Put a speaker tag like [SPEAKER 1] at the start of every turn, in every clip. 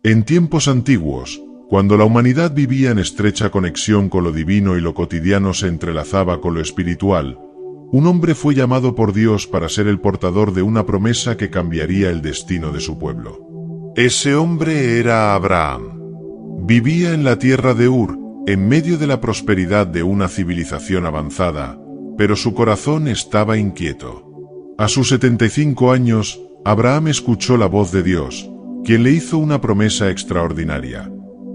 [SPEAKER 1] En tiempos antiguos, cuando la humanidad vivía en estrecha conexión con lo divino y lo cotidiano se entrelazaba con lo espiritual, un hombre fue llamado por Dios para ser el portador de una promesa que cambiaría el destino de su pueblo. Ese hombre era Abraham. Vivía en la tierra de Ur, en medio de la prosperidad de una civilización avanzada, pero su corazón estaba inquieto. A sus 75 años, Abraham escuchó la voz de Dios, quien le hizo una promesa extraordinaria.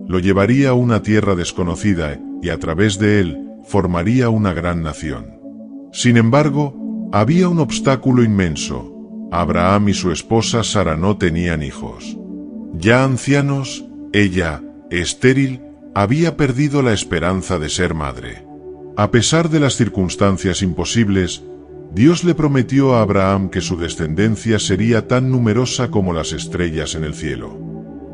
[SPEAKER 1] Lo llevaría a una tierra desconocida y a través de él formaría una gran nación. Sin embargo, había un obstáculo inmenso. Abraham y su esposa Sara no tenían hijos. Ya ancianos, ella, estéril, había perdido la esperanza de ser madre. A pesar de las circunstancias imposibles, Dios le prometió a Abraham que su descendencia sería tan numerosa como las estrellas en el cielo.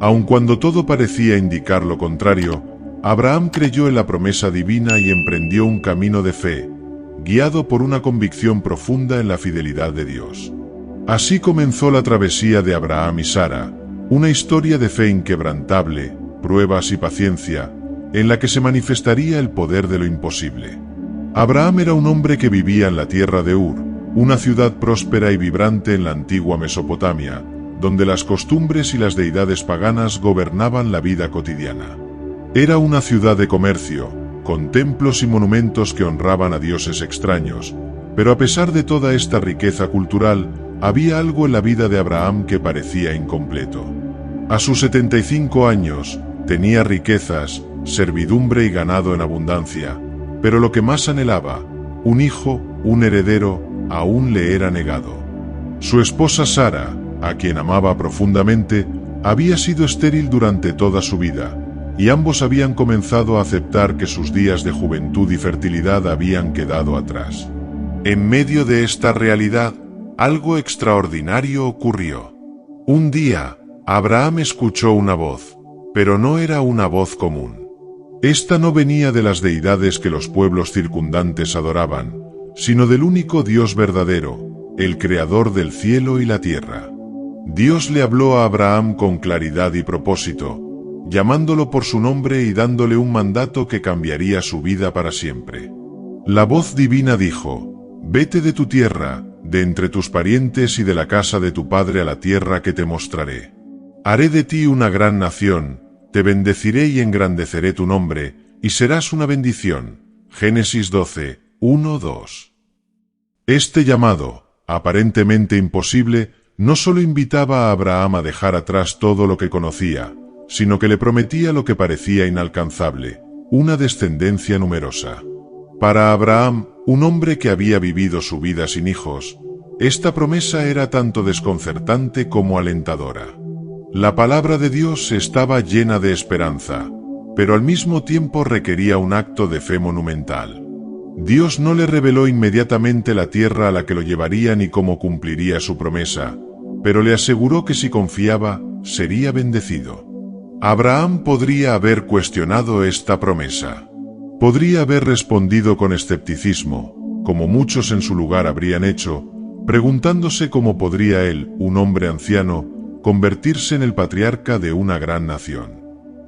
[SPEAKER 1] Aun cuando todo parecía indicar lo contrario, Abraham creyó en la promesa divina y emprendió un camino de fe, guiado por una convicción profunda en la fidelidad de Dios. Así comenzó la travesía de Abraham y Sara, una historia de fe inquebrantable, pruebas y paciencia, en la que se manifestaría el poder de lo imposible. Abraham era un hombre que vivía en la tierra de Ur, una ciudad próspera y vibrante en la antigua Mesopotamia, donde las costumbres y las deidades paganas gobernaban la vida cotidiana. Era una ciudad de comercio, con templos y monumentos que honraban a dioses extraños, pero a pesar de toda esta riqueza cultural, había algo en la vida de Abraham que parecía incompleto. A sus 75 años, tenía riquezas, servidumbre y ganado en abundancia, pero lo que más anhelaba, un hijo, un heredero, aún le era negado. Su esposa Sara, a quien amaba profundamente, había sido estéril durante toda su vida, y ambos habían comenzado a aceptar que sus días de juventud y fertilidad habían quedado atrás. En medio de esta realidad, algo extraordinario ocurrió. Un día, Abraham escuchó una voz, pero no era una voz común. Esta no venía de las deidades que los pueblos circundantes adoraban, sino del único Dios verdadero, el creador del cielo y la tierra. Dios le habló a Abraham con claridad y propósito, llamándolo por su nombre y dándole un mandato que cambiaría su vida para siempre. La voz divina dijo: «Vete de tu tierra, de entre tus parientes y de la casa de tu padre a la tierra que te mostraré. Haré de ti una gran nación, te bendeciré y engrandeceré tu nombre, y serás una bendición». Génesis 12, 1-2. Este llamado, aparentemente imposible, no solo invitaba a Abraham a dejar atrás todo lo que conocía, sino que le prometía lo que parecía inalcanzable, una descendencia numerosa. Para Abraham, un hombre que había vivido su vida sin hijos, esta promesa era tanto desconcertante como alentadora. La palabra de Dios estaba llena de esperanza, pero al mismo tiempo requería un acto de fe monumental. Dios no le reveló inmediatamente la tierra a la que lo llevaría ni cómo cumpliría su promesa, pero le aseguró que si confiaba, sería bendecido. Abraham podría haber cuestionado esta promesa. Podría haber respondido con escepticismo, como muchos en su lugar habrían hecho, preguntándose cómo podría él, un hombre anciano, convertirse en el patriarca de una gran nación.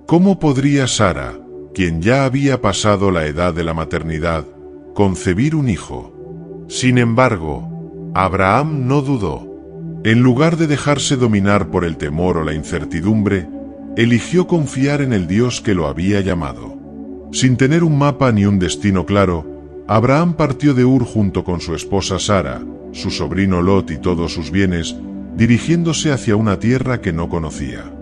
[SPEAKER 1] ¿Cómo podría Sara, quien ya había pasado la edad de la maternidad, concebir un hijo? Sin embargo, Abraham no dudó. En lugar de dejarse dominar por el temor o la incertidumbre, eligió confiar en el Dios que lo había llamado. Sin tener un mapa ni un destino claro, Abraham partió de Ur junto con su esposa Sara, su sobrino Lot y todos sus bienes, dirigiéndose hacia una tierra que no conocía.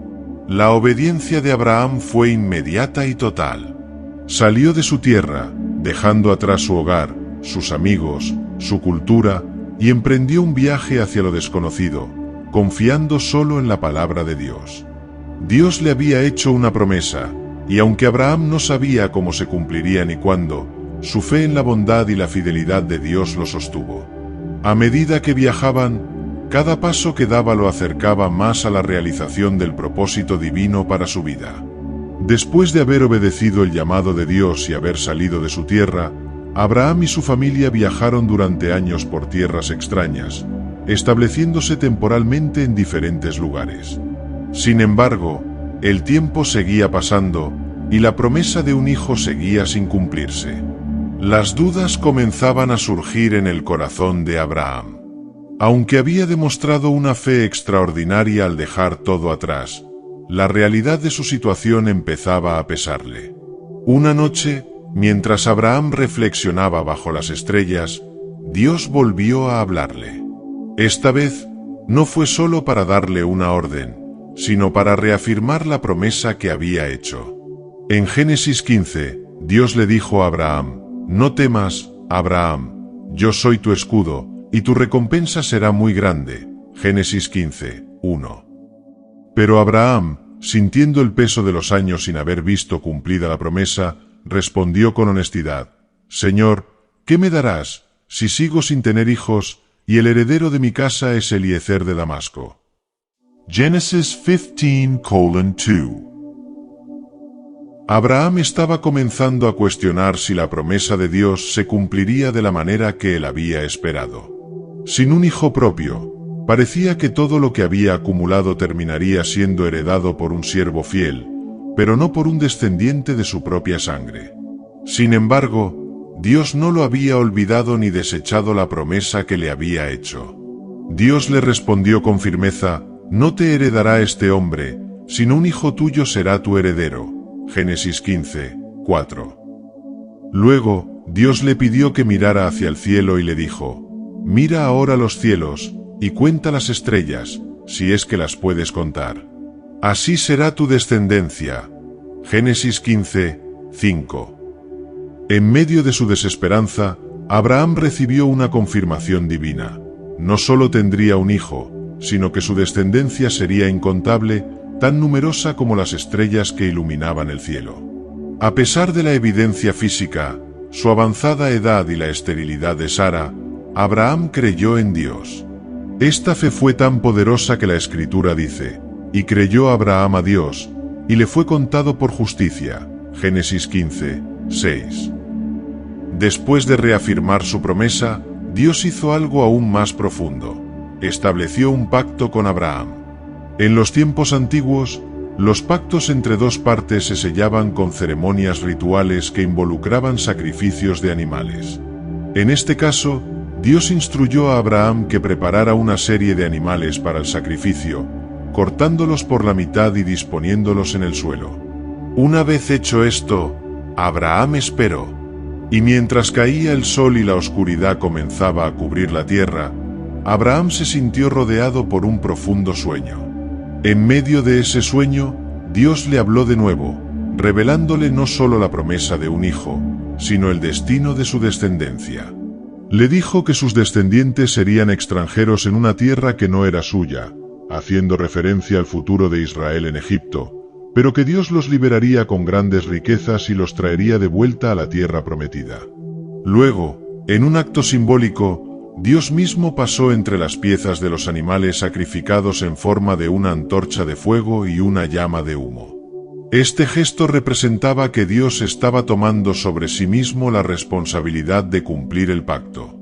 [SPEAKER 1] La obediencia de Abraham fue inmediata y total. Salió de su tierra, dejando atrás su hogar, sus amigos, su cultura, y emprendió un viaje hacia lo desconocido, confiando solo en la palabra de Dios. Dios le había hecho una promesa, y aunque Abraham no sabía cómo se cumpliría ni cuándo, su fe en la bondad y la fidelidad de Dios lo sostuvo. A medida que viajaban, cada paso que daba lo acercaba más a la realización del propósito divino para su vida. Después de haber obedecido el llamado de Dios y haber salido de su tierra, Abraham y su familia viajaron durante años por tierras extrañas, estableciéndose temporalmente en diferentes lugares. Sin embargo, El tiempo seguía pasando, y la promesa de un hijo seguía sin cumplirse. Las dudas comenzaban a surgir en el corazón de Abraham. Aunque había demostrado una fe extraordinaria al dejar todo atrás, la realidad de su situación empezaba a pesarle. Una noche, mientras Abraham reflexionaba bajo las estrellas, Dios volvió a hablarle. Esta vez, no fue solo para darle una orden, sino para reafirmar la promesa que había hecho. En Génesis 15, Dios le dijo a Abraham: «No temas, Abraham, yo soy tu escudo, y tu recompensa será muy grande». Génesis 15, 1. Pero Abraham, sintiendo el peso de los años sin haber visto cumplida la promesa, respondió con honestidad: «Señor, ¿qué me darás si sigo sin tener hijos y el heredero de mi casa es Eliezer de Damasco?» Génesis 15:2. Abraham estaba comenzando a cuestionar si la promesa de Dios se cumpliría de la manera que él había esperado. Sin un hijo propio, parecía que todo lo que había acumulado terminaría siendo heredado por un siervo fiel, pero no por un descendiente de su propia sangre. Sin embargo, Dios no lo había olvidado ni desechado la promesa que le había hecho. Dios le respondió con firmeza: «No te heredará este hombre, sino un hijo tuyo será tu heredero». Génesis 15, 4. Luego, Dios le pidió que mirara hacia el cielo y le dijo: «Mira ahora los cielos, y cuenta las estrellas, si es que las puedes contar. Así será tu descendencia». Génesis 15, 5. En medio de su desesperanza, Abraham recibió una confirmación divina. No solo tendría un hijo, sino que su descendencia sería incontable, tan numerosa como las estrellas que iluminaban el cielo. A pesar de la evidencia física, su avanzada edad y la esterilidad de Sara, Abraham creyó en Dios. Esta fe fue tan poderosa que la Escritura dice: «Y creyó Abraham a Dios, y le fue contado por justicia». Génesis 15, 6. Después de reafirmar su promesa, Dios hizo algo aún más profundo. Estableció un pacto con Abraham. En los tiempos antiguos, los pactos entre dos partes se sellaban con ceremonias rituales que involucraban sacrificios de animales. En este caso, Dios instruyó a Abraham que preparara una serie de animales para el sacrificio, cortándolos por la mitad y disponiéndolos en el suelo. Una vez hecho esto, Abraham esperó. Y mientras caía el sol y la oscuridad comenzaba a cubrir la tierra, Abraham se sintió rodeado por un profundo sueño. En medio de ese sueño, Dios le habló de nuevo, revelándole no solo la promesa de un hijo, sino el destino de su descendencia. Le dijo que sus descendientes serían extranjeros en una tierra que no era suya, haciendo referencia al futuro de Israel en Egipto, pero que Dios los liberaría con grandes riquezas y los traería de vuelta a la tierra prometida. Luego, en un acto simbólico, Dios mismo pasó entre las piezas de los animales sacrificados en forma de una antorcha de fuego y una llama de humo. Este gesto representaba que Dios estaba tomando sobre sí mismo la responsabilidad de cumplir el pacto.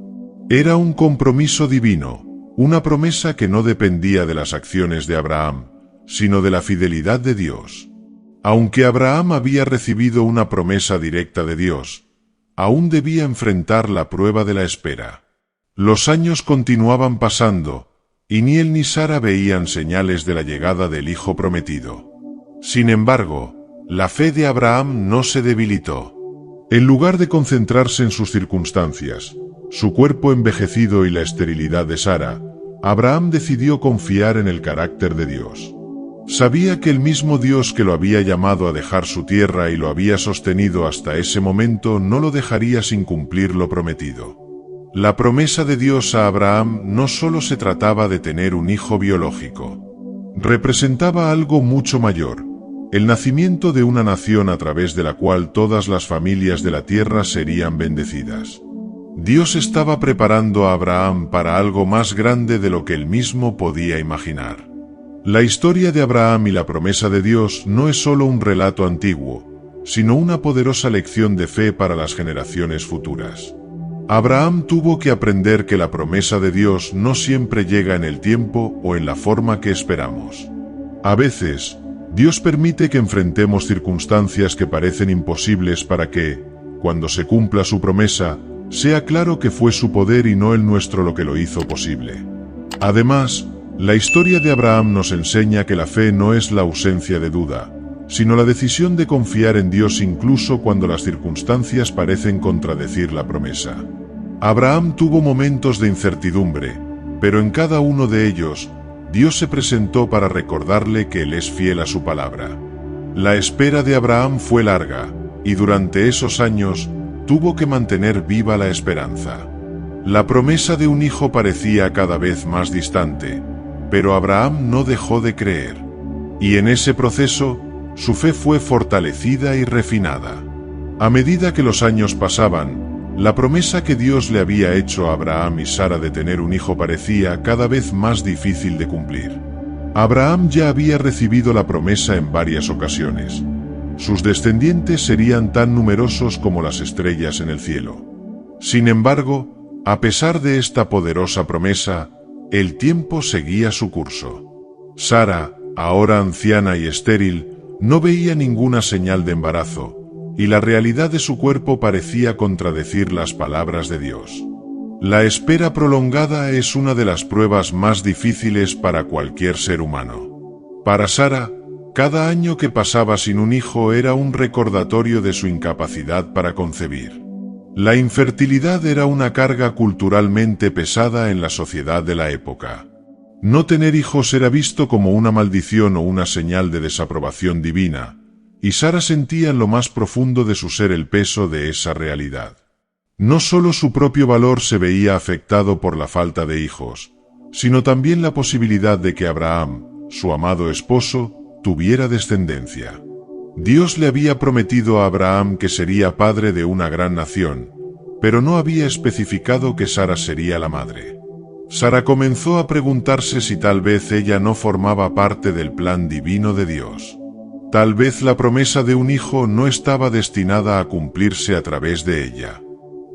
[SPEAKER 1] Era un compromiso divino, una promesa que no dependía de las acciones de Abraham, sino de la fidelidad de Dios. Aunque Abraham había recibido una promesa directa de Dios, aún debía enfrentar la prueba de la espera. Los años continuaban pasando, y ni él ni Sara veían señales de la llegada del hijo prometido. Sin embargo, la fe de Abraham no se debilitó. En lugar de concentrarse en sus circunstancias, su cuerpo envejecido y la esterilidad de Sara, Abraham decidió confiar en el carácter de Dios. Sabía que el mismo Dios que lo había llamado a dejar su tierra y lo había sostenido hasta ese momento no lo dejaría sin cumplir lo prometido. La promesa de Dios a Abraham no solo se trataba de tener un hijo biológico. Representaba algo mucho mayor, el nacimiento de una nación a través de la cual todas las familias de la tierra serían bendecidas. Dios estaba preparando a Abraham para algo más grande de lo que él mismo podía imaginar. La historia de Abraham y la promesa de Dios no es solo un relato antiguo, sino una poderosa lección de fe para las generaciones futuras. Abraham tuvo que aprender que la promesa de Dios no siempre llega en el tiempo o en la forma que esperamos. A veces, Dios permite que enfrentemos circunstancias que parecen imposibles para que, cuando se cumpla su promesa, sea claro que fue su poder y no el nuestro lo que lo hizo posible. Además, la historia de Abraham nos enseña que la fe no es la ausencia de duda, sino la decisión de confiar en Dios incluso cuando las circunstancias parecen contradecir la promesa. Abraham tuvo momentos de incertidumbre, pero en cada uno de ellos, Dios se presentó para recordarle que Él es fiel a su palabra. La espera de Abraham fue larga, y durante esos años, tuvo que mantener viva la esperanza. La promesa de un hijo parecía cada vez más distante, pero Abraham no dejó de creer. Y en ese proceso, su fe fue fortalecida y refinada. A medida que los años pasaban, la promesa que Dios le había hecho a Abraham y Sara de tener un hijo parecía cada vez más difícil de cumplir. Abraham ya había recibido la promesa en varias ocasiones. Sus descendientes serían tan numerosos como las estrellas en el cielo. Sin embargo, a pesar de esta poderosa promesa, el tiempo seguía su curso. Sara, ahora anciana y estéril, no veía ninguna señal de embarazo, y la realidad de su cuerpo parecía contradecir las palabras de Dios. La espera prolongada es una de las pruebas más difíciles para cualquier ser humano. Para Sara, cada año que pasaba sin un hijo era un recordatorio de su incapacidad para concebir. La infertilidad era una carga culturalmente pesada en la sociedad de la época. No tener hijos era visto como una maldición o una señal de desaprobación divina, y Sara sentía en lo más profundo de su ser el peso de esa realidad. No solo su propio valor se veía afectado por la falta de hijos, sino también la posibilidad de que Abraham, su amado esposo, tuviera descendencia. Dios le había prometido a Abraham que sería padre de una gran nación, pero no había especificado que Sara sería la madre. Sara comenzó a preguntarse si tal vez ella no formaba parte del plan divino de Dios. Tal vez la promesa de un hijo no estaba destinada a cumplirse a través de ella.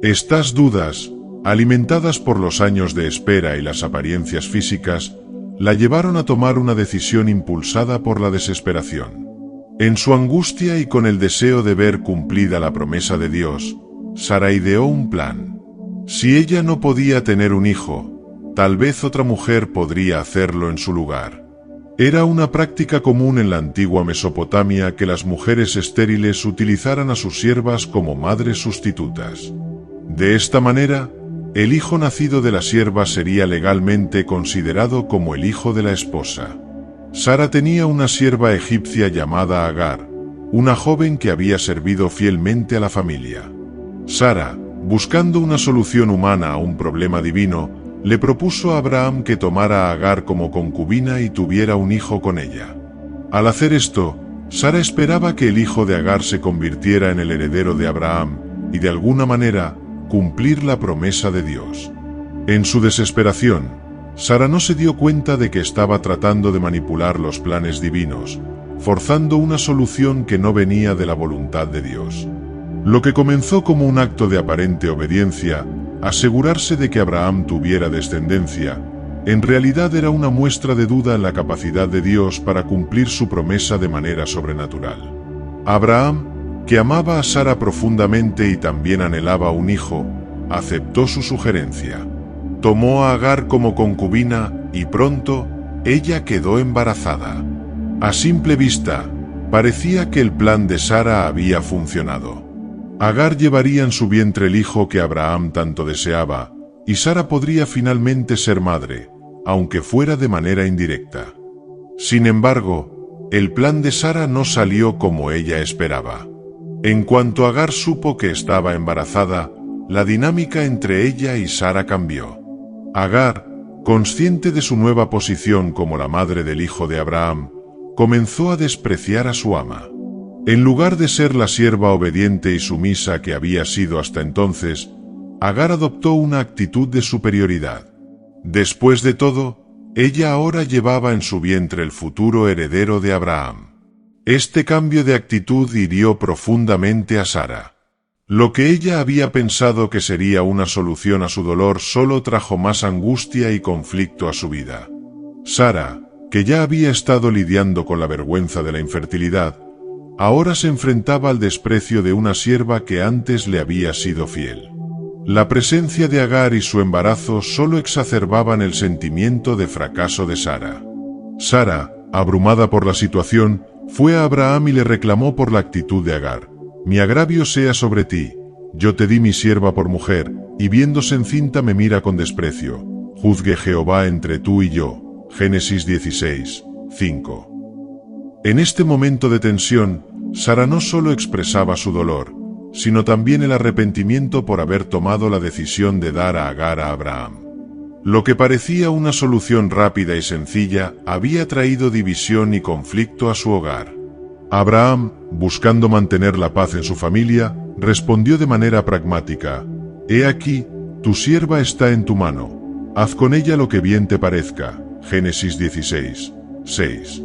[SPEAKER 1] Estas dudas, alimentadas por los años de espera y las apariencias físicas, la llevaron a tomar una decisión impulsada por la desesperación. En su angustia y con el deseo de ver cumplida la promesa de Dios, Sara ideó un plan. Si ella no podía tener un hijo, tal vez otra mujer podría hacerlo en su lugar. Era una práctica común en la antigua Mesopotamia que las mujeres estériles utilizaran a sus siervas como madres sustitutas. De esta manera, el hijo nacido de la sierva sería legalmente considerado como el hijo de la esposa. Sara tenía una sierva egipcia llamada Agar, una joven que había servido fielmente a la familia. Sara, buscando una solución humana a un problema divino, le propuso a Abraham que tomara a Agar como concubina y tuviera un hijo con ella. Al hacer esto, Sara esperaba que el hijo de Agar se convirtiera en el heredero de Abraham y de alguna manera cumplir la promesa de Dios. En su desesperación, Sara no se dio cuenta de que estaba tratando de manipular los planes divinos, forzando una solución que no venía de la voluntad de Dios. Lo que comenzó como un acto de aparente obediencia, asegurarse de que Abraham tuviera descendencia, en realidad era una muestra de duda en la capacidad de Dios para cumplir su promesa de manera sobrenatural. Abraham, que amaba a Sara profundamente y también anhelaba un hijo, aceptó su sugerencia. Tomó a Agar como concubina y pronto, ella quedó embarazada. A simple vista, parecía que el plan de Sara había funcionado. Agar llevaría en su vientre el hijo que Abraham tanto deseaba, y Sara podría finalmente ser madre, aunque fuera de manera indirecta. Sin embargo, el plan de Sara no salió como ella esperaba. En cuanto Agar supo que estaba embarazada, la dinámica entre ella y Sara cambió. Agar, consciente de su nueva posición como la madre del hijo de Abraham, comenzó a despreciar a su ama. En lugar de ser la sierva obediente y sumisa que había sido hasta entonces, Agar adoptó una actitud de superioridad. Después de todo, ella ahora llevaba en su vientre el futuro heredero de Abraham. Este cambio de actitud hirió profundamente a Sara. Lo que ella había pensado que sería una solución a su dolor solo trajo más angustia y conflicto a su vida. Sara, que ya había estado lidiando con la vergüenza de la infertilidad, ahora se enfrentaba al desprecio de una sierva que antes le había sido fiel. La presencia de Agar y su embarazo solo exacerbaban el sentimiento de fracaso de Sara. Sara, abrumada por la situación, fue a Abraham y le reclamó por la actitud de Agar. «Mi agravio sea sobre ti, yo te di mi sierva por mujer, y viéndose encinta me mira con desprecio. Juzgue Jehová entre tú y yo». Génesis 16, 5. En este momento de tensión, Sara no solo expresaba su dolor, sino también el arrepentimiento por haber tomado la decisión de dar a Agar a Abraham. Lo que parecía una solución rápida y sencilla, había traído división y conflicto a su hogar. Abraham, buscando mantener la paz en su familia, respondió de manera pragmática: «He aquí, tu sierva está en tu mano, haz con ella lo que bien te parezca». Génesis 16, 6.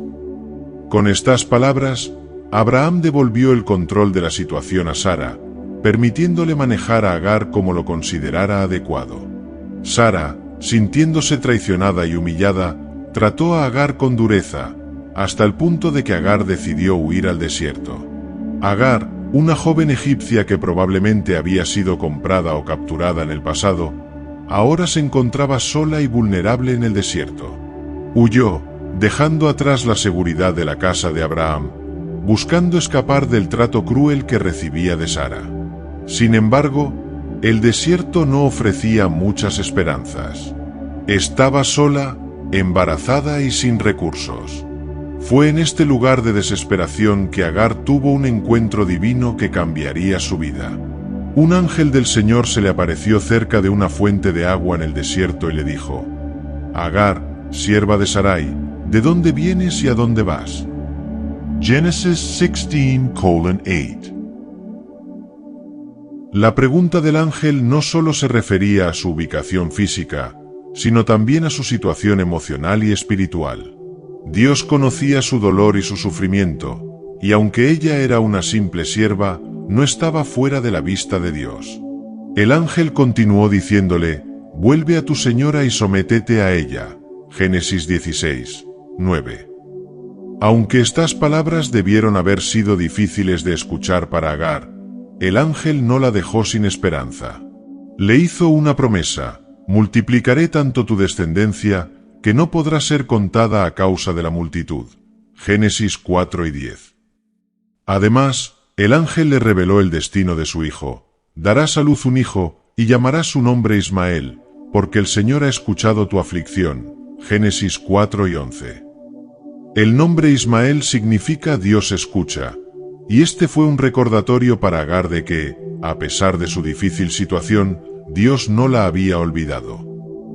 [SPEAKER 1] Con estas palabras, Abraham devolvió el control de la situación a Sara, permitiéndole manejar a Agar como lo considerara adecuado. Sara, sintiéndose traicionada y humillada, trató a Agar con dureza, hasta el punto de que Agar decidió huir al desierto. Agar, una joven egipcia que probablemente había sido comprada o capturada en el pasado, ahora se encontraba sola y vulnerable en el desierto. Huyó, dejando atrás la seguridad de la casa de Abraham, buscando escapar del trato cruel que recibía de Sara. Sin embargo, el desierto no ofrecía muchas esperanzas. Estaba sola, embarazada y sin recursos. Fue en este lugar de desesperación que Agar tuvo un encuentro divino que cambiaría su vida. Un ángel del Señor se le apareció cerca de una fuente de agua en el desierto y le dijo: «Agar, sierva de Sarai, ¿de dónde vienes y a dónde vas?». Génesis 16:8. La pregunta del ángel no solo se refería a su ubicación física, sino también a su situación emocional y espiritual. Dios conocía su dolor y su sufrimiento, y aunque ella era una simple sierva, no estaba fuera de la vista de Dios. El ángel continuó diciéndole: «Vuelve a tu señora y sométete a ella». Génesis 16, 9. Aunque estas palabras debieron haber sido difíciles de escuchar para Agar, el ángel no la dejó sin esperanza. Le hizo una promesa: «Multiplicaré tanto tu descendencia, que no podrá ser contada a causa de la multitud». Génesis 4 y 10. Además, el ángel le reveló el destino de su hijo: «Darás a luz un hijo, y llamarás su nombre Ismael, porque el Señor ha escuchado tu aflicción». Génesis 4 y 11. El nombre Ismael significa Dios escucha, y este fue un recordatorio para Agar de que, a pesar de su difícil situación, Dios no la había olvidado.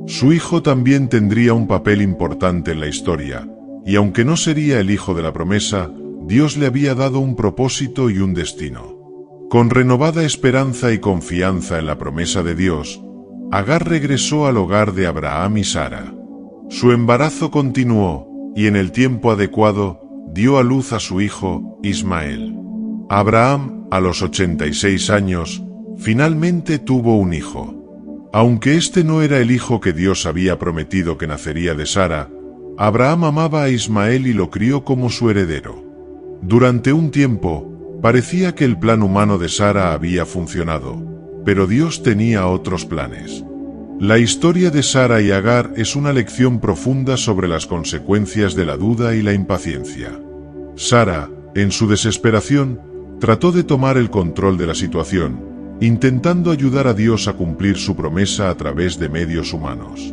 [SPEAKER 1] Su hijo también tendría un papel importante en la historia, y aunque no sería el hijo de la promesa, Dios le había dado un propósito y un destino. Con renovada esperanza y confianza en la promesa de Dios, Agar regresó al hogar de Abraham y Sara. Su embarazo continuó, y en el tiempo adecuado, dio a luz a su hijo, Ismael. Abraham, a los 86 años, finalmente tuvo un hijo. Aunque este no era el hijo que Dios había prometido que nacería de Sara, Abraham amaba a Ismael y lo crió como su heredero. Durante un tiempo, parecía que el plan humano de Sara había funcionado, pero Dios tenía otros planes. La historia de Sara y Agar es una lección profunda sobre las consecuencias de la duda y la impaciencia. Sara, en su desesperación, trató de tomar el control de la situación, intentando ayudar a Dios a cumplir su promesa a través de medios humanos.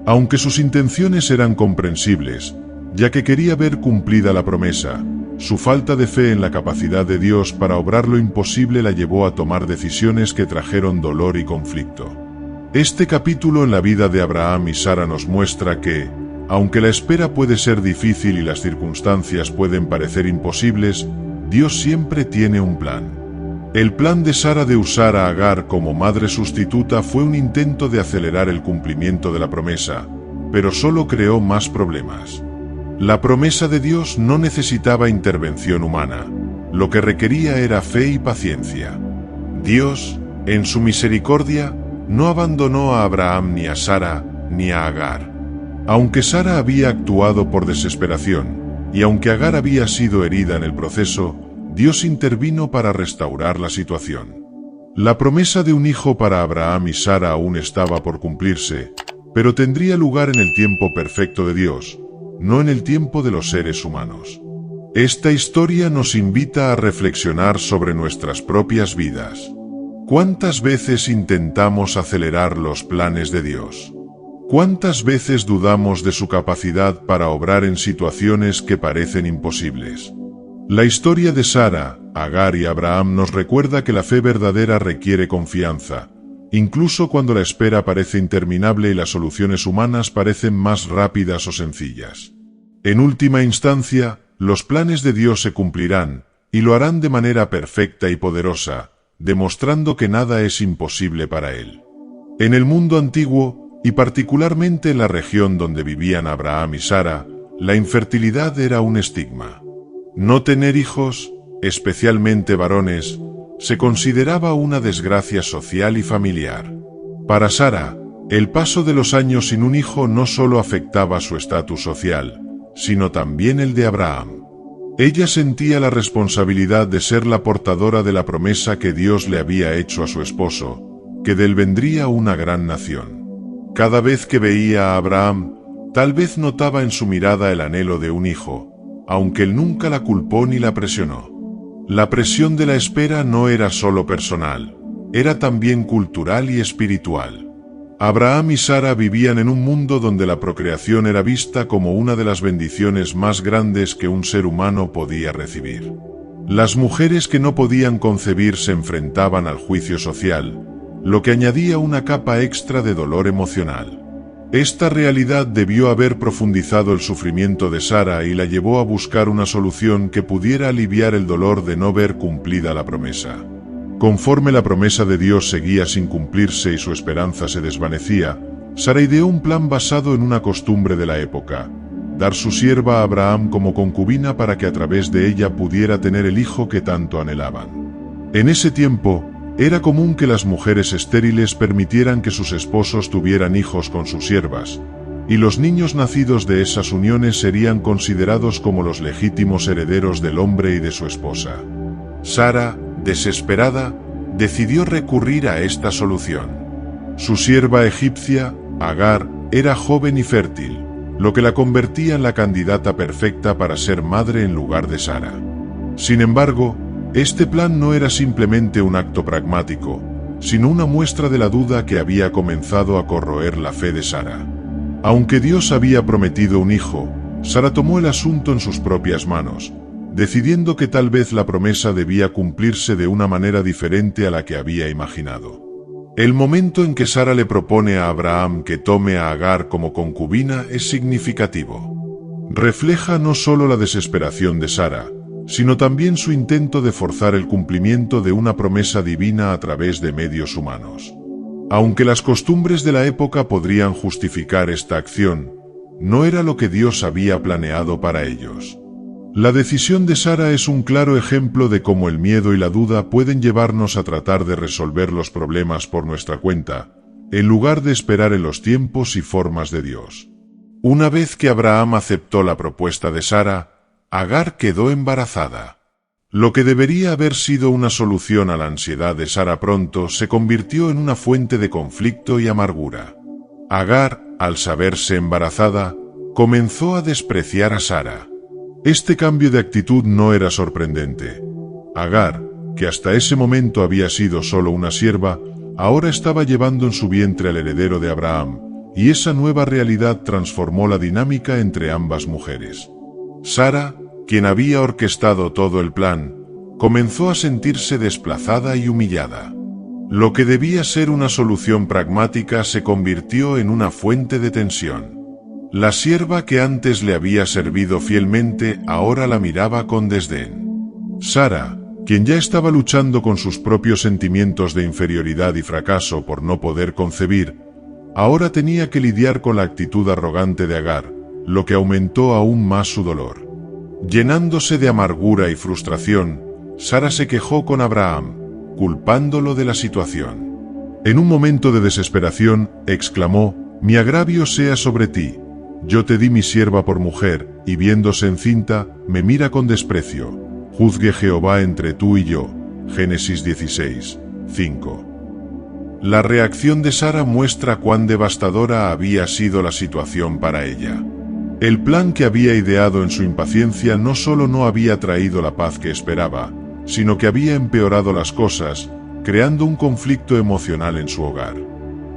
[SPEAKER 1] Aunque sus intenciones eran comprensibles, ya que quería ver cumplida la promesa, su falta de fe en la capacidad de Dios para obrar lo imposible la llevó a tomar decisiones que trajeron dolor y conflicto. Este capítulo en la vida de Abraham y Sara nos muestra que, aunque la espera puede ser difícil y las circunstancias pueden parecer imposibles, Dios siempre tiene un plan. El plan de Sara de usar a Agar como madre sustituta fue un intento de acelerar el cumplimiento de la promesa, pero solo creó más problemas. La promesa de Dios no necesitaba intervención humana, lo que requería era fe y paciencia. Dios, en su misericordia, no abandonó a Abraham ni a Sara, ni a Agar. Aunque Sara había actuado por desesperación, y aunque Agar había sido herida en el proceso, Dios intervino para restaurar la situación. La promesa de un hijo para Abraham y Sara aún estaba por cumplirse, pero tendría lugar en el tiempo perfecto de Dios, no en el tiempo de los seres humanos. Esta historia nos invita a reflexionar sobre nuestras propias vidas. ¿Cuántas veces intentamos acelerar los planes de Dios? ¿Cuántas veces dudamos de su capacidad para obrar en situaciones que parecen imposibles? La historia de Sara, Agar y Abraham nos recuerda que la fe verdadera requiere confianza, incluso cuando la espera parece interminable y las soluciones humanas parecen más rápidas o sencillas. En última instancia, los planes de Dios se cumplirán, y lo harán de manera perfecta y poderosa, demostrando que nada es imposible para Él. En el mundo antiguo, y particularmente en la región donde vivían Abraham y Sara, la infertilidad era un estigma. No tener hijos, especialmente varones, se consideraba una desgracia social y familiar. Para Sara, el paso de los años sin un hijo no solo afectaba su estatus social, sino también el de Abraham. Ella sentía la responsabilidad de ser la portadora de la promesa que Dios le había hecho a su esposo, que de él vendría una gran nación. Cada vez que veía a Abraham, tal vez notaba en su mirada el anhelo de un hijo, aunque él nunca la culpó ni la presionó. La presión de la espera no era solo personal, era también cultural y espiritual. Abraham y Sara vivían en un mundo donde la procreación era vista como una de las bendiciones más grandes que un ser humano podía recibir. Las mujeres que no podían concebir se enfrentaban al juicio social, lo que añadía una capa extra de dolor emocional. Esta realidad debió haber profundizado el sufrimiento de Sara y la llevó a buscar una solución que pudiera aliviar el dolor de no ver cumplida la promesa. Conforme la promesa de Dios seguía sin cumplirse y su esperanza se desvanecía, Sara ideó un plan basado en una costumbre de la época: dar su sierva a Abraham como concubina para que a través de ella pudiera tener el hijo que tanto anhelaban. En ese tiempo, era común que las mujeres estériles permitieran que sus esposos tuvieran hijos con sus siervas, y los niños nacidos de esas uniones serían considerados como los legítimos herederos del hombre y de su esposa. Sara, desesperada, decidió recurrir a esta solución. Su sierva egipcia, Agar, era joven y fértil, lo que la convertía en la candidata perfecta para ser madre en lugar de Sara. Sin embargo, este plan no era simplemente un acto pragmático, sino una muestra de la duda que había comenzado a corroer la fe de Sara. Aunque Dios había prometido un hijo, Sara tomó el asunto en sus propias manos, decidiendo que tal vez la promesa debía cumplirse de una manera diferente a la que había imaginado. El momento en que Sara le propone a Abraham que tome a Agar como concubina es significativo. Refleja no solo la desesperación de Sara, sino también su intento de forzar el cumplimiento de una promesa divina a través de medios humanos. Aunque las costumbres de la época podrían justificar esta acción, no era lo que Dios había planeado para ellos. La decisión de Sara es un claro ejemplo de cómo el miedo y la duda pueden llevarnos a tratar de resolver los problemas por nuestra cuenta, en lugar de esperar en los tiempos y formas de Dios. Una vez que Abraham aceptó la propuesta de Sara, Agar quedó embarazada. Lo que debería haber sido una solución a la ansiedad de Sara pronto se convirtió en una fuente de conflicto y amargura. Agar, al saberse embarazada, comenzó a despreciar a Sara. Este cambio de actitud no era sorprendente. Agar, que hasta ese momento había sido solo una sierva, ahora estaba llevando en su vientre al heredero de Abraham, y esa nueva realidad transformó la dinámica entre ambas mujeres. Sara, quien había orquestado todo el plan, comenzó a sentirse desplazada y humillada. Lo que debía ser una solución pragmática se convirtió en una fuente de tensión. La sierva que antes le había servido fielmente ahora la miraba con desdén. Sara, quien ya estaba luchando con sus propios sentimientos de inferioridad y fracaso por no poder concebir, ahora tenía que lidiar con la actitud arrogante de Agar, lo que aumentó aún más su dolor. Llenándose de amargura y frustración, Sara se quejó con Abraham, culpándolo de la situación. En un momento de desesperación, exclamó: «Mi agravio sea sobre ti, Yo te di mi sierva por mujer, y viéndose encinta, me mira con desprecio. Juzgue Jehová entre tú y yo. Génesis 16, 5. La reacción de Sara muestra cuán devastadora había sido la situación para ella. El plan que había ideado en su impaciencia no solo no había traído la paz que esperaba, sino que había empeorado las cosas, creando un conflicto emocional en su hogar.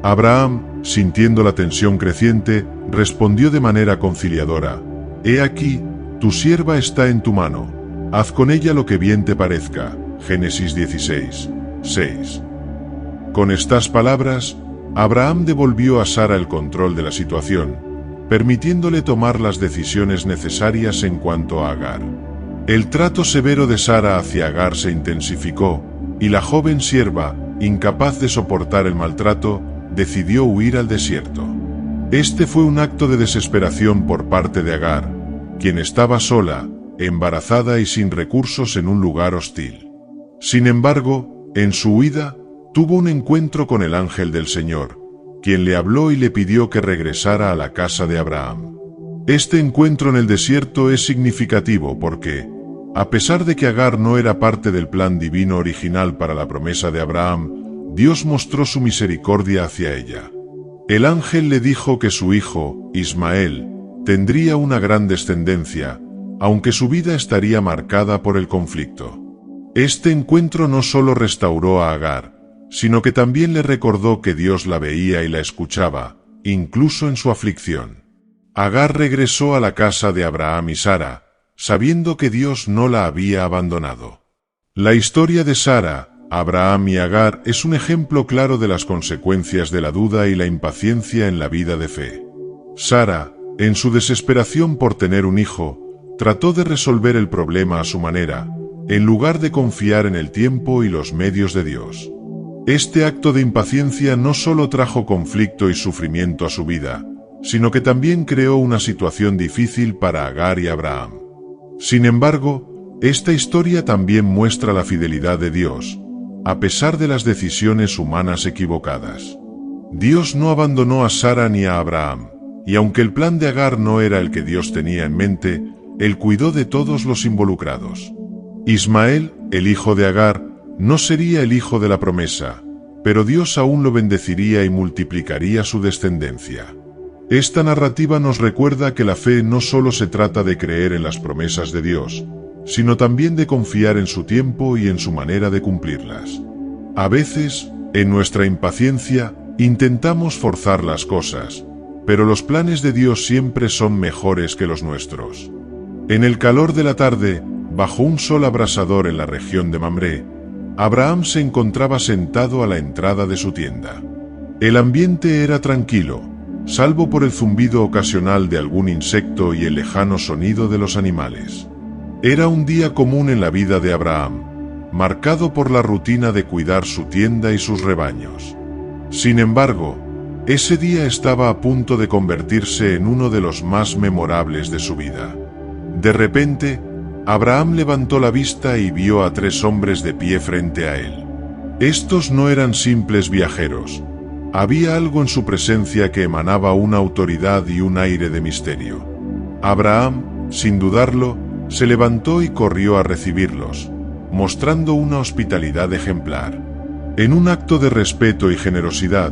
[SPEAKER 1] Abraham, sintiendo la tensión creciente, respondió de manera conciliadora: «He aquí, tu sierva está en tu mano, haz con ella lo que bien te parezca». Génesis 16, 6. Con estas palabras, Abraham devolvió a Sara el control de la situación, permitiéndole tomar las decisiones necesarias en cuanto a Agar. El trato severo de Sara hacia Agar se intensificó, y la joven sierva, incapaz de soportar el maltrato, decidió huir al desierto. Este fue un acto de desesperación por parte de Agar, quien estaba sola, embarazada y sin recursos en un lugar hostil. Sin embargo, en su huida, tuvo un encuentro con el ángel del Señor, quien le habló y le pidió que regresara a la casa de Abraham. Este encuentro en el desierto es significativo porque, a pesar de que Agar no era parte del plan divino original para la promesa de Abraham, Dios mostró su misericordia hacia ella. El ángel le dijo que su hijo, Ismael, tendría una gran descendencia, aunque su vida estaría marcada por el conflicto. Este encuentro no solo restauró a Agar, sino que también le recordó que Dios la veía y la escuchaba, incluso en su aflicción. Agar regresó a la casa de Abraham y Sara, sabiendo que Dios no la había abandonado. La historia de Sara, Abraham y Agar es un ejemplo claro de las consecuencias de la duda y la impaciencia en la vida de fe. Sara, en su desesperación por tener un hijo, trató de resolver el problema a su manera, en lugar de confiar en el tiempo y los medios de Dios. Este acto de impaciencia no solo trajo conflicto y sufrimiento a su vida, sino que también creó una situación difícil para Agar y Abraham. Sin embargo, esta historia también muestra la fidelidad de Dios, a pesar de las decisiones humanas equivocadas. Dios no abandonó a Sara ni a Abraham, y aunque el plan de Agar no era el que Dios tenía en mente, Él cuidó de todos los involucrados. Ismael, el hijo de Agar, no sería el hijo de la promesa, pero Dios aún lo bendeciría y multiplicaría su descendencia. Esta narrativa nos recuerda que la fe no solo se trata de creer en las promesas de Dios, sino también de confiar en su tiempo y en su manera de cumplirlas. A veces, en nuestra impaciencia, intentamos forzar las cosas, pero los planes de Dios siempre son mejores que los nuestros. En el calor de la tarde, bajo un sol abrasador en la región de Mamré, Abraham se encontraba sentado a la entrada de su tienda. El ambiente era tranquilo, salvo por el zumbido ocasional de algún insecto y el lejano sonido de los animales. Era un día común en la vida de Abraham, marcado por la rutina de cuidar su tienda y sus rebaños. Sin embargo, ese día estaba a punto de convertirse en uno de los más memorables de su vida. De repente, Abraham levantó la vista y vio a 3 hombres de pie frente a él. Estos no eran simples viajeros. Había algo en su presencia que emanaba una autoridad y un aire de misterio. Abraham, sin dudarlo, se levantó y corrió a recibirlos, mostrando una hospitalidad ejemplar. En un acto de respeto y generosidad,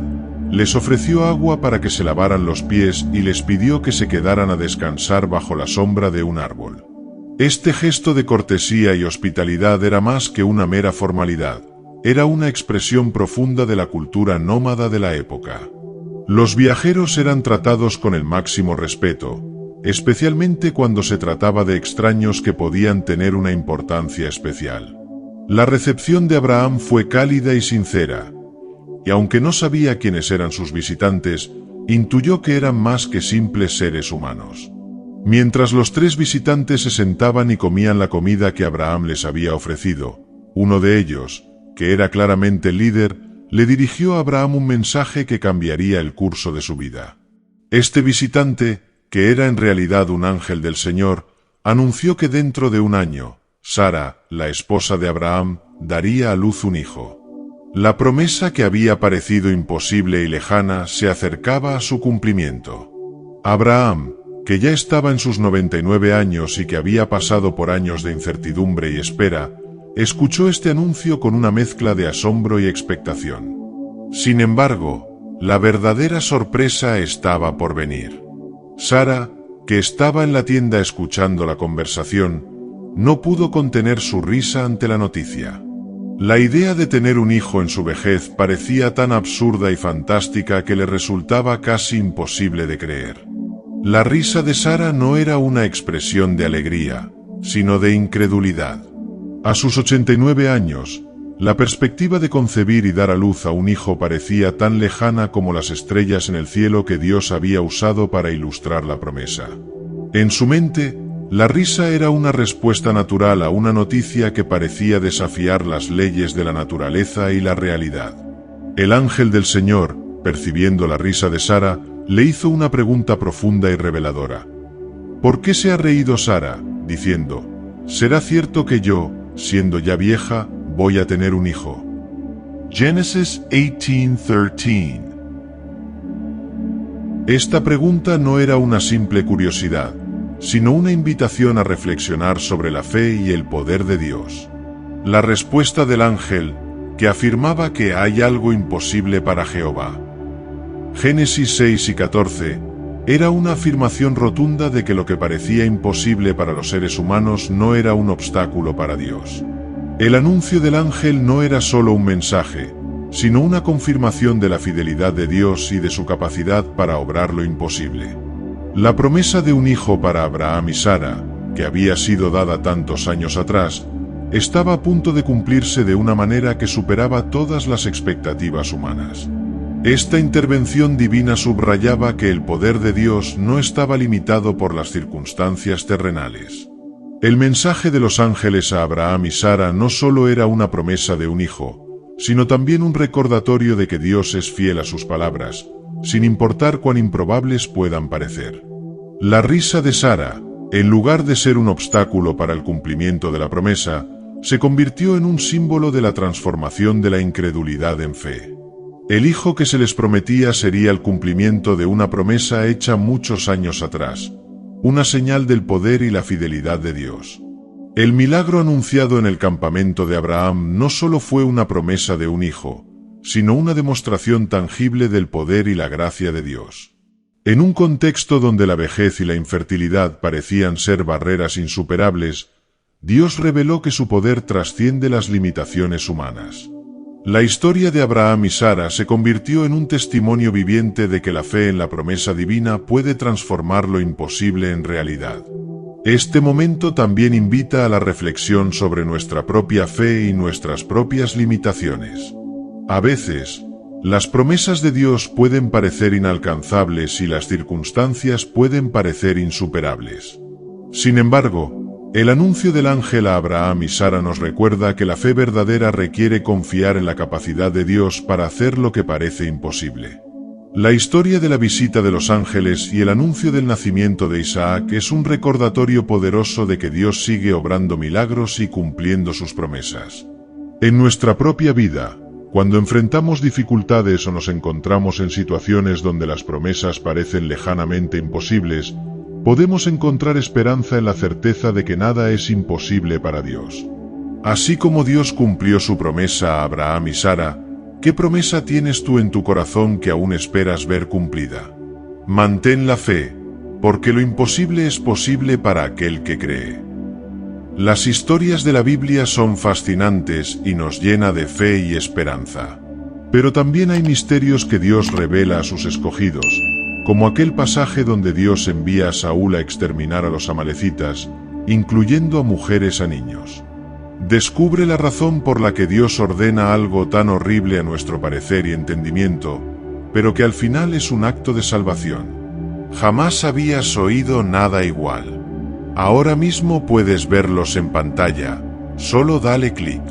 [SPEAKER 1] les ofreció agua para que se lavaran los pies y les pidió que se quedaran a descansar bajo la sombra de un árbol. Este gesto de cortesía y hospitalidad era más que una mera formalidad, era una expresión profunda de la cultura nómada de la época. Los viajeros eran tratados con el máximo respeto, especialmente cuando se trataba de extraños que podían tener una importancia especial. La recepción de Abraham fue cálida y sincera, y aunque no sabía quiénes eran sus visitantes, intuyó que eran más que simples seres humanos. Mientras los 3 visitantes se sentaban y comían la comida que Abraham les había ofrecido, uno de ellos, que era claramente el líder, le dirigió a Abraham un mensaje que cambiaría el curso de su vida. Este visitante, que era en realidad un ángel del Señor, anunció que dentro de un año, Sara, la esposa de Abraham, daría a luz un hijo. La promesa que había parecido imposible y lejana se acercaba a su cumplimiento. Abraham, que ya estaba en sus 99 años y que había pasado por años de incertidumbre y espera, escuchó este anuncio con una mezcla de asombro y expectación. Sin embargo, la verdadera sorpresa estaba por venir. Sara, que estaba en la tienda escuchando la conversación, no pudo contener su risa ante la noticia. La idea de tener un hijo en su vejez parecía tan absurda y fantástica que le resultaba casi imposible de creer. La risa de Sara no era una expresión de alegría, sino de incredulidad. A sus 89 años, la perspectiva de concebir y dar a luz a un hijo parecía tan lejana como las estrellas en el cielo que Dios había usado para ilustrar la promesa. En su mente, la risa era una respuesta natural a una noticia que parecía desafiar las leyes de la naturaleza y la realidad. El ángel del Señor, percibiendo la risa de Sara, le hizo una pregunta profunda y reveladora. ¿Por qué se ha reído Sara, diciendo, ¿será cierto que yo, siendo ya vieja, voy a tener un hijo? Génesis 18:13. Esta pregunta no era una simple curiosidad, sino una invitación a reflexionar sobre la fe y el poder de Dios. La respuesta del ángel, que afirmaba que hay algo imposible para Jehová. Génesis 6 y 14, era una afirmación rotunda de que lo que parecía imposible para los seres humanos no era un obstáculo para Dios. El anuncio del ángel no era solo un mensaje, sino una confirmación de la fidelidad de Dios y de su capacidad para obrar lo imposible. La promesa de un hijo para Abraham y Sara, que había sido dada tantos años atrás, estaba a punto de cumplirse de una manera que superaba todas las expectativas humanas. Esta intervención divina subrayaba que el poder de Dios no estaba limitado por las circunstancias terrenales. El mensaje de los ángeles a Abraham y Sara no solo era una promesa de un hijo, sino también un recordatorio de que Dios es fiel a sus palabras, sin importar cuán improbables puedan parecer. La risa de Sara, en lugar de ser un obstáculo para el cumplimiento de la promesa, se convirtió en un símbolo de la transformación de la incredulidad en fe. El hijo que se les prometía sería el cumplimiento de una promesa hecha muchos años atrás, una señal del poder y la fidelidad de Dios. El milagro anunciado en el campamento de Abraham no solo fue una promesa de un hijo, sino una demostración tangible del poder y la gracia de Dios. En un contexto donde la vejez y la infertilidad parecían ser barreras insuperables, Dios reveló que su poder trasciende las limitaciones humanas. La historia de Abraham y Sara se convirtió en un testimonio viviente de que la fe en la promesa divina puede transformar lo imposible en realidad. Este momento también invita a la reflexión sobre nuestra propia fe y nuestras propias limitaciones. A veces, las promesas de Dios pueden parecer inalcanzables y las circunstancias pueden parecer insuperables. Sin embargo, el anuncio del ángel a Abraham y Sara nos recuerda que la fe verdadera requiere confiar en la capacidad de Dios para hacer lo que parece imposible. La historia de la visita de los ángeles y el anuncio del nacimiento de Isaac es un recordatorio poderoso de que Dios sigue obrando milagros y cumpliendo sus promesas. En nuestra propia vida, cuando enfrentamos dificultades o nos encontramos en situaciones donde las promesas parecen lejanamente imposibles, podemos encontrar esperanza en la certeza de que nada es imposible para Dios. Así como Dios cumplió su promesa a Abraham y Sara, ¿qué promesa tienes tú en tu corazón que aún esperas ver cumplida? Mantén la fe, porque lo imposible es posible para aquel que cree. Las historias de la Biblia son fascinantes y nos llena de fe y esperanza. Pero también hay misterios que Dios revela a sus escogidos, como aquel pasaje donde Dios envía a Saúl a exterminar a los amalecitas, incluyendo a mujeres y niños. Descubre la razón por la que Dios ordena algo tan horrible a nuestro parecer y entendimiento, pero que al final es un acto de salvación. Jamás habías oído nada igual. Ahora mismo puedes verlos en pantalla, solo dale clic.